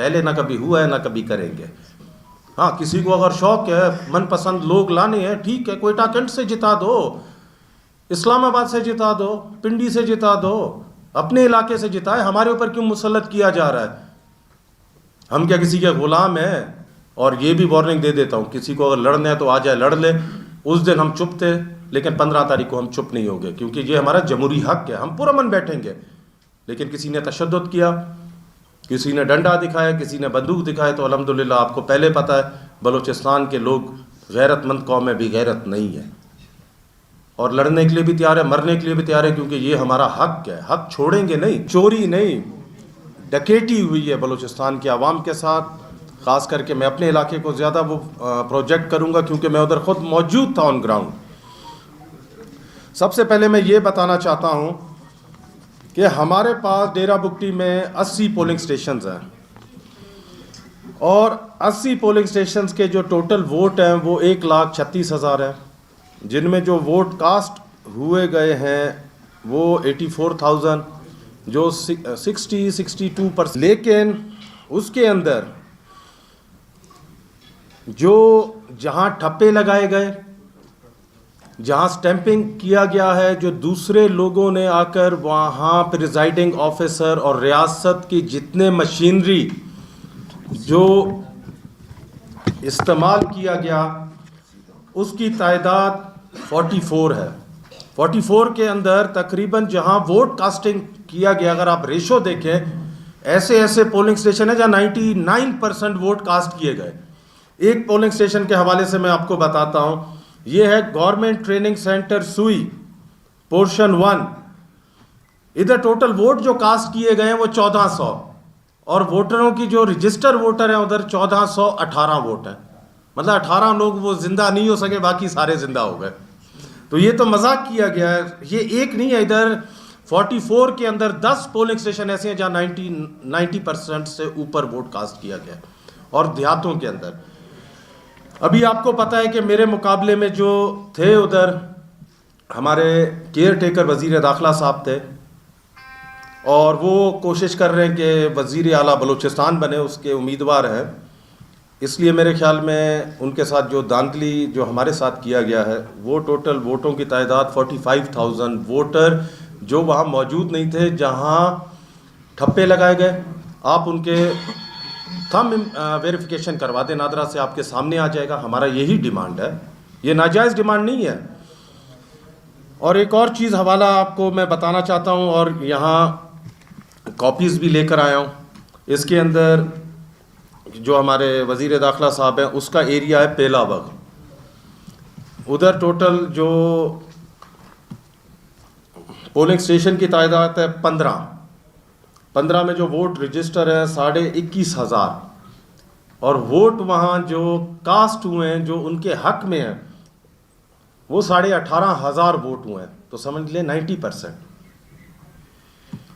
पहले ना कभी हुआ है ना कभी करेंगे। हाँ, किसी को अगर शौक है मनपसंद लोग लाने हैं, ठीक है, कोयटा कैंट से जिता दो, इस्लामाबाद से जिता दो, पिंडी से जिता दो, अपने इलाके से जिताए। हमारे ऊपर क्यों मुसल्लत किया जा रहा है? हम क्या किसी के गुलाम हैं? और ये भी वार्निंग दे देता हूँ, किसी को अगर लड़ना है तो आ जाए लड़ ले। उस दिन हम चुप थे, लेकिन 15 तारीख को हम चुप नहीं होंगे, क्योंकि ये हमारा जमहूरी हक है। हम पुरअमन बैठेंगे, लेकिन किसी ने तशद्दुद किया, किसी ने डंडा दिखाया, किसी ने बंदूक दिखाया, तो अल्हम्दुलिल्लाह आपको पहले पता है बलूचिस्तान के लोग गैरतमंद कौम में भी गैरत नहीं है, और लड़ने के लिए भी तैयार है, मरने के लिए भी तैयार है, क्योंकि ये हमारा हक है। हक छोड़ेंगे नहीं। चोरी नहीं, डकैती हुई है बलूचिस्तान की आवाम के साथ। ख़ास करके मैं अपने इलाके को ज़्यादा वो प्रोजेक्ट करूँगा, क्योंकि मैं उधर ख़ुद मौजूद था ऑन ग्राउंड। सबसे पहले मैं ये बताना चाहता हूँ कि हमारे पास डेरा बुगटी में 80 पोलिंग स्टेशंस हैं, और 80 पोलिंग स्टेशंस के जो टोटल वोट हैं वो 1,36,000 हैं, जिनमें जो वोट कास्ट हुए गए हैं वो 84,000, जो 62%। लेकिन उसके अंदर जो जहां ठप्पे लगाए गए, जहां स्टैंपिंग किया गया है, जो दूसरे लोगों ने आकर वहां प्रिजाइडिंग ऑफिसर और रियासत की जितने मशीनरी जो इस्तेमाल किया गया, उसकी तादाद 44 है। 44 के अंदर तकरीबन जहां वोट कास्टिंग किया गया, अगर आप रेशो देखें, ऐसे ऐसे पोलिंग स्टेशन है जहां 99% वोट कास्ट किए गए। एक पोलिंग स्टेशन के हवाले से मैं आपको बताता हूं, यह है गवर्नमेंट ट्रेनिंग सेंटर सुई, पोर्शन 1। इधर टोटल वोट जो कास्ट किए गए हैं वो 1400, और वोटरों की जो रजिस्टर वोटर हैं उधर 1418 वोट हैं। मतलब 18 लोग वो जिंदा नहीं हो सके, बाकी सारे जिंदा हो गए। तो ये तो मजाक किया गया है। ये एक नहीं है, इधर 44 के अंदर 10 पोलिंग स्टेशन ऐसे हैं जहां 90% से ऊपर वोट कास्ट किया गया, और देहातों के अंदर। अभी आपको पता है कि मेरे मुकाबले में जो थे उधर हमारे केयर टेकर वज़ीर दाखिला साहब थे, और वो कोशिश कर रहे हैं कि वज़ीर आला बलूचिस्तान बने, उसके उम्मीदवार हैं। इसलिए मेरे ख्याल में उनके साथ जो धांधली जो हमारे साथ किया गया है, वो टोटल वोटों की तादाद 45,000 वोटर जो वहाँ मौजूद नहीं थे, जहाँ ठप्पे लगाए गए। आप उनके थंब वेरिफिकेशन करवा दें, नादरा से आपके सामने आ जाएगा। हमारा यही डिमांड है, ये नाजायज़ डिमांड नहीं है। और एक और चीज़ हवाला आपको मैं बताना चाहता हूँ, और यहाँ कॉपीज़ भी लेकर आया हूँ। इसके अंदर जो हमारे वज़ीर दाखिला साहब हैं, उसका एरिया है पेलावग। उधर टोटल जो पोलिंग स्टेशन की तादाद है 15 में जो वोट रजिस्टर है 21,500, और वोट वहाँ जो कास्ट हुए हैं जो उनके हक में हैं वो 18,500 वोट हुए हैं। तो समझ लें 90%।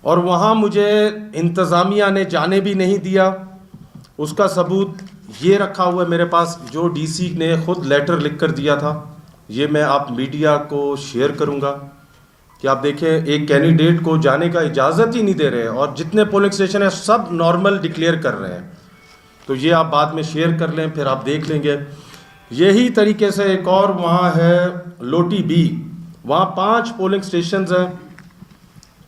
और वहाँ मुझे इंतज़ामिया ने जाने भी नहीं दिया। उसका सबूत ये रखा हुआ है मेरे पास, जो डीसी ने ख़ुद लेटर लिख कर दिया था। ये मैं आप मीडिया को शेयर करूँगा कि आप देखें, एक कैंडिडेट को जाने का इजाज़त ही नहीं दे रहे हैं, और जितने पोलिंग स्टेशन हैं सब नॉर्मल डिक्लेयर कर रहे हैं। तो ये आप बाद में शेयर कर लें, फिर आप देख लेंगे। यही तरीके से एक और वहाँ है लोटी बी, वहाँ 5 पोलिंग स्टेशन हैं।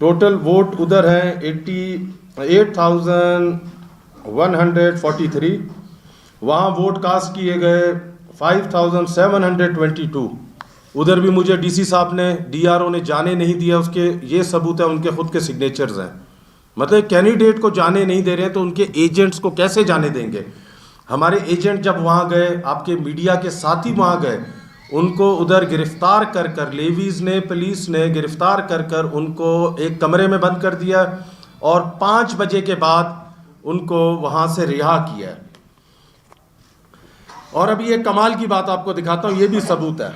टोटल वोट उधर हैं 88,143। वहाँ वोट कास्ट किए गए 5,722। उधर भी मुझे डीसी साहब ने, डीआरओ ने जाने नहीं दिया। उसके ये सबूत है, उनके खुद के सिग्नेचर्स हैं। मतलब कैंडिडेट को जाने नहीं दे रहे हैं, तो उनके एजेंट्स को कैसे जाने देंगे? हमारे एजेंट जब वहाँ गए, आपके मीडिया के साथी वहाँ गए, उनको उधर गिरफ्तार कर कर लेवीज़ ने, पुलिस ने गिरफ्तार कर कर उनको एक कमरे में बंद कर दिया, और 5 बजे के बाद उनको वहाँ से रिहा किया। और अभी एक कमाल की बात आपको दिखाता हूँ, ये भी सबूत है।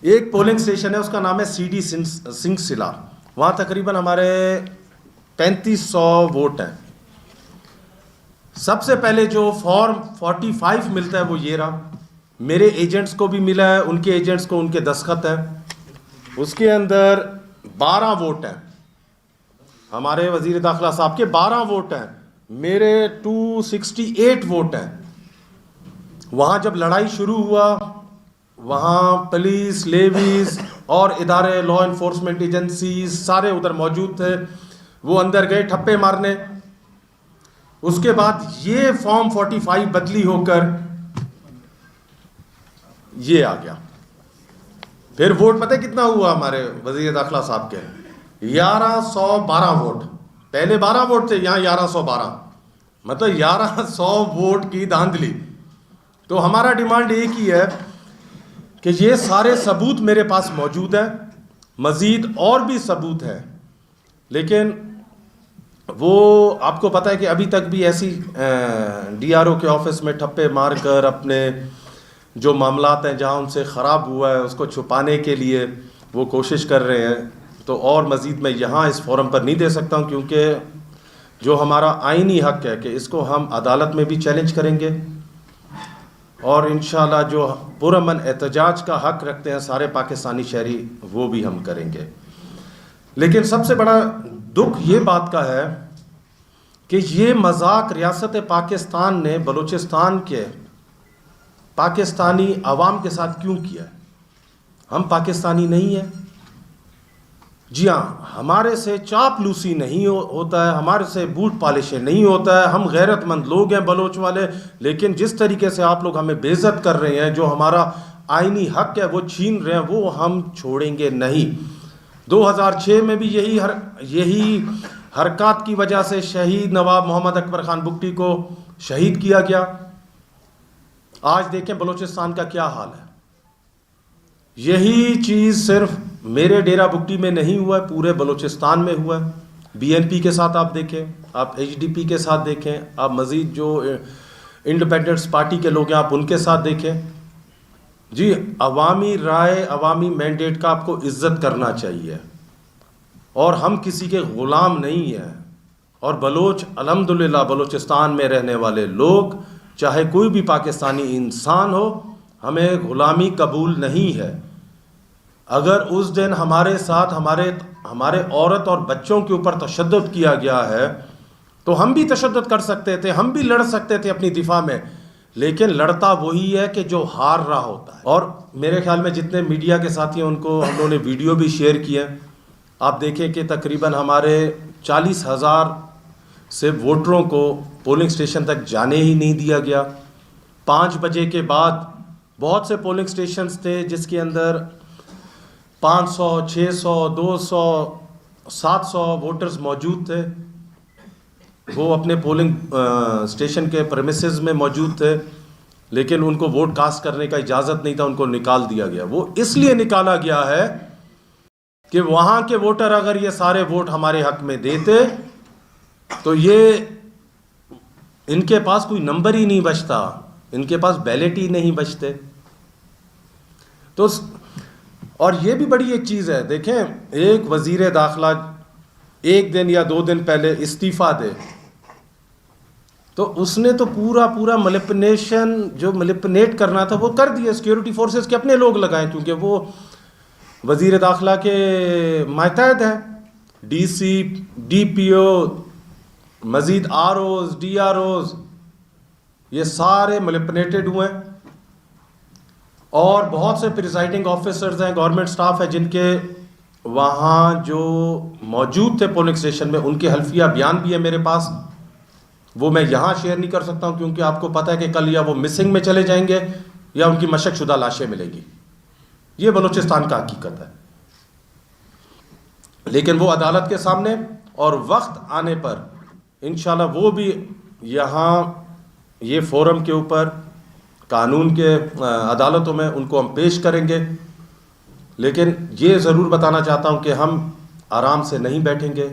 एक पोलिंग स्टेशन है, उसका नाम है सीडी सिंहसिला। वहाँ तकरीबन हमारे 3500 वोट हैं। सबसे पहले जो फॉर्म 45 मिलता है वो ये रहा, मेरे एजेंट्स को भी मिला है, उनके एजेंट्स को उनके दस्तखत हैं। उसके अंदर 12 वोट हैं, हमारे वज़ीर दाखिला साहब के 12 वोट हैं, मेरे 268 वोट हैं। वहाँ जब लड़ाई शुरू हुआ, वहाँ पुलिस, लेवीज और इदारे, लॉ इन्फोर्समेंट एजेंसीज सारे उधर मौजूद थे। वो अंदर गए ठप्पे मारने। उसके बाद ये फॉर्म 45 बदली होकर ये आ गया। फिर वोट पता कितना हुआ हमारे वजीर दाखिला साहब के? 1112 वोट। पहले 12 वोट थे, यहाँ 1112, मतलब 1100 वोट की धांधली। तो हमारा डिमांड एक ही है कि ये सारे सबूत मेरे पास मौजूद हैं, मजीद और भी सबूत हैं, लेकिन वो आपको पता है कि अभी तक भी ऐसी डीआरओ के ऑफिस में ठप्पे मारकर अपने जो मामलात हैं जहां उनसे ख़राब हुआ है उसको छुपाने के लिए वो कोशिश कर रहे हैं। तो और मज़ीद मैं यहाँ इस फोरम पर नहीं दे सकता हूँ, क्योंकि जो हमारा आइनी हक़ है कि इसको हम अदालत में भी चैलेंज करेंगे और इंशाल्लाह जो पुरअमन एहतजाज का हक़ रखते हैं सारे पाकिस्तानी शहरी, वो भी हम करेंगे। लेकिन सबसे बड़ा दुख ये बात का है कि ये मजाक रियासत पाकिस्तान ने बलूचिस्तान के पाकिस्तानी अवाम के साथ क्यों किया है? हम पाकिस्तानी नहीं है? जी हाँ, हमारे से चापलूसी नहीं होता है, हमारे से बूट पॉलिश नहीं होता है, हम गैरतमंद लोग हैं बलोच वाले। लेकिन जिस तरीके से आप लोग हमें बेइज्जत कर रहे हैं, जो हमारा आइनी हक है वो छीन रहे हैं, वो हम छोड़ेंगे नहीं। 2006 में भी यही हरकत की वजह से शहीद नवाब मोहम्मद अकबर खान बुगटी को शहीद किया गया। आज देखें बलूचिस्तान का क्या हाल है। यही चीज़ सिर्फ मेरे डेरा बुगटी में नहीं हुआ है, पूरे बलूचिस्तान में हुआ है। बीएनपी के साथ आप देखें, आप एचडीपी के साथ देखें, आप मज़ीद जो इंडिपेंडेंस पार्टी के लोग हैं आप उनके साथ देखें। जी, अवामी राय, अवामी मैंडेट का आपको इज्जत करना चाहिए और हम किसी के ग़ुलाम नहीं हैं। और बलोच अल्हम्दुलिल्लाह बलूचिस्तान में रहने वाले लोग, चाहे कोई भी पाकिस्तानी इंसान हो, हमें ग़ुलामी कबूल नहीं है। अगर उस दिन हमारे साथ हमारे औरत और बच्चों के ऊपर तशद्दुद किया गया है तो हम भी तशद्दुद कर सकते थे, हम भी लड़ सकते थे अपनी दिफा में, लेकिन लड़ता वही है कि जो हार रहा होता है। और मेरे ख्याल में जितने मीडिया के साथी हैं उनको हम लोगों ने वीडियो भी शेयर किए। आप देखें कि तकरीबन हमारे 40,000 से वोटरों को पोलिंग स्टेशन तक जाने ही नहीं दिया गया। 5 बजे के बाद बहुत से पोलिंग स्टेशंस थे जिसके अंदर 500, 600, 200, 700 वोटर्स मौजूद थे। वो अपने पोलिंग स्टेशन के प्रेमिसेस में मौजूद थे, लेकिन उनको वोट कास्ट करने का इजाज़त नहीं था, उनको निकाल दिया गया। वो इसलिए निकाला गया है कि वहाँ के वोटर अगर ये सारे वोट हमारे हक में देते तो ये इनके पास कोई नंबर ही नहीं बचता, इनके पास बैलेट ही नहीं बचते। तो और ये भी बड़ी एक चीज़ है, देखें एक वज़ीर दाखिला 1 दिन या 2 दिन पहले इस्तीफ़ा दे तो उसने तो पूरा मैनिपुलेशन जो मैनिपुलेट करना था वो कर दिया। सिक्योरिटी फोर्सेस के अपने लोग लगाए, क्योंकि वो वज़ीर दाखिला के मातहत है। डीसी, डीपीओ, मज़ीद आरओज़, डीआरओज़, ये सारे मैनिपुलेटेड हुए हैं। और बहुत से प्रिजाइडिंग ऑफिसर्स हैं, गवर्नमेंट स्टाफ है, जिनके वहाँ जो मौजूद थे पोलिंग स्टेशन में, उनके हल्फिया बयान भी है मेरे पास। वो मैं यहाँ शेयर नहीं कर सकता हूँ, क्योंकि आपको पता है कि कल या वो मिसिंग में चले जाएंगे या उनकी मशकशुदा लाशें मिलेंगी। ये बलूचिस्तान का हकीकत है। लेकिन वो अदालत के सामने और वक्त आने पर इंशाल्लाह वो भी यहाँ ये फोरम के ऊपर कानून के अदालतों में उनको हम पेश करेंगे। लेकिन ये ज़रूर बताना चाहता हूँ कि हम आराम से नहीं बैठेंगे।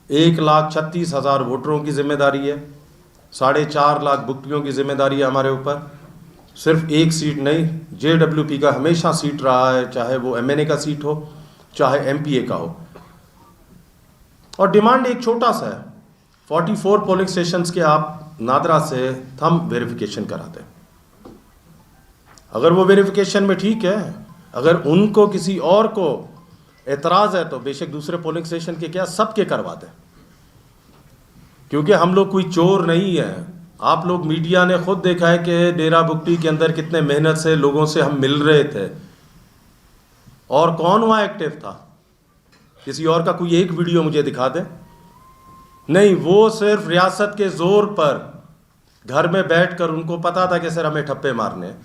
1,36,000 वोटरों की जिम्मेदारी है, 4.5 लाख बुगटियों की जिम्मेदारी है हमारे ऊपर। सिर्फ एक सीट नहीं, JWP का हमेशा सीट रहा है, चाहे वो MNA का सीट हो चाहे MPA का हो। और डिमांड एक छोटा सा है, 44 पोलिंग स्टेशंस के आप नादरा से थंब वेरिफिकेशन कराते। अगर वो वेरिफिकेशन में ठीक है, अगर उनको किसी और को एतराज़ है तो बेशक दूसरे पोलिंग स्टेशन के क्या सबके करवा दें। क्योंकि हम लोग कोई चोर नहीं है। आप लोग मीडिया ने खुद देखा है कि डेरा बुगटी के अंदर कितने मेहनत से लोगों से हम मिल रहे थे, और कौन वहाँ एक्टिव था? किसी और का कोई एक वीडियो मुझे दिखा दे। नहीं, वो सिर्फ रियासत के जोर पर घर में बैठकर, उनको पता था कि सर हमें ठप्पे मारने हैं।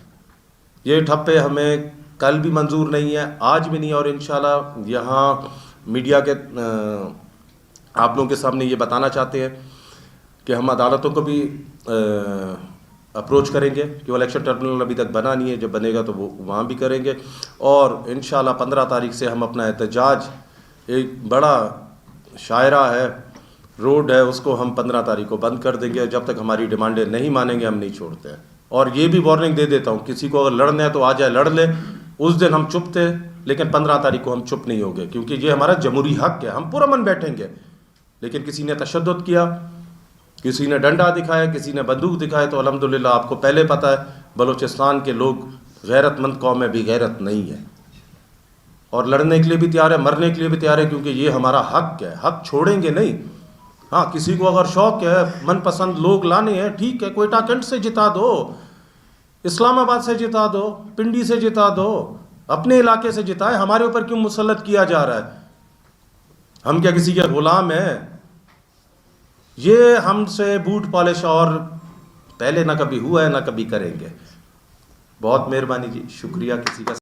ये ठप्पे हमें कल भी मंजूर नहीं है, आज भी नहीं, और इंशाल्लाह यहाँ मीडिया के आप लोगों के सामने ये बताना चाहते हैं कि हम अदालतों को भी अप्रोच करेंगे कि वो इलेक्शन ट्रिब्यूनल अभी तक बना नहीं है, जब बनेगा तो वो वहाँ भी करेंगे। और इंशाल्लाह 15 तारीख से हम अपना एहतजाज, एक बड़ा शायरा है, रोड है, उसको हम 15 तारीख को बंद कर देंगे। जब तक हमारी डिमांडें नहीं मानेंगे हम नहीं छोड़ते हैं। और ये भी वार्निंग दे देता हूँ, किसी को अगर लड़ना है तो आ जाए लड़ ले। उस दिन हम चुप थे, लेकिन 15 तारीख को हम चुप नहीं होंगे, क्योंकि ये हमारा जमहूरी हक है। हम पुरअमन बैठेंगे, लेकिन किसी ने तशद्दुद किया, किसी ने डंडा दिखाया, किसी ने बंदूक दिखाया, तो अल्हम्दुलिल्लाह आपको पहले पता है बलूचिस्तान के लोग गैरतमंद कौम में भी गैरत नहीं है, और लड़ने के लिए भी तैयार है, मरने के लिए भी तैयार है, क्योंकि ये हमारा हक है। हक छोड़ेंगे नहीं। हाँ, किसी को अगर शौक है, मनपसंद लोग लाने हैं, ठीक है, क्वेटा कैंट से जिता दो, इस्लामाबाद से जिता दो, पिंडी से जिता दो, अपने इलाके से जिताए। हमारे ऊपर क्यों मुसल्लत किया जा रहा है? हम क्या किसी के गुलाम हैं? ये हमसे बूट पॉलिश और पहले ना कभी हुआ है, ना कभी करेंगे। बहुत मेहरबानी जी, शुक्रिया। किसी का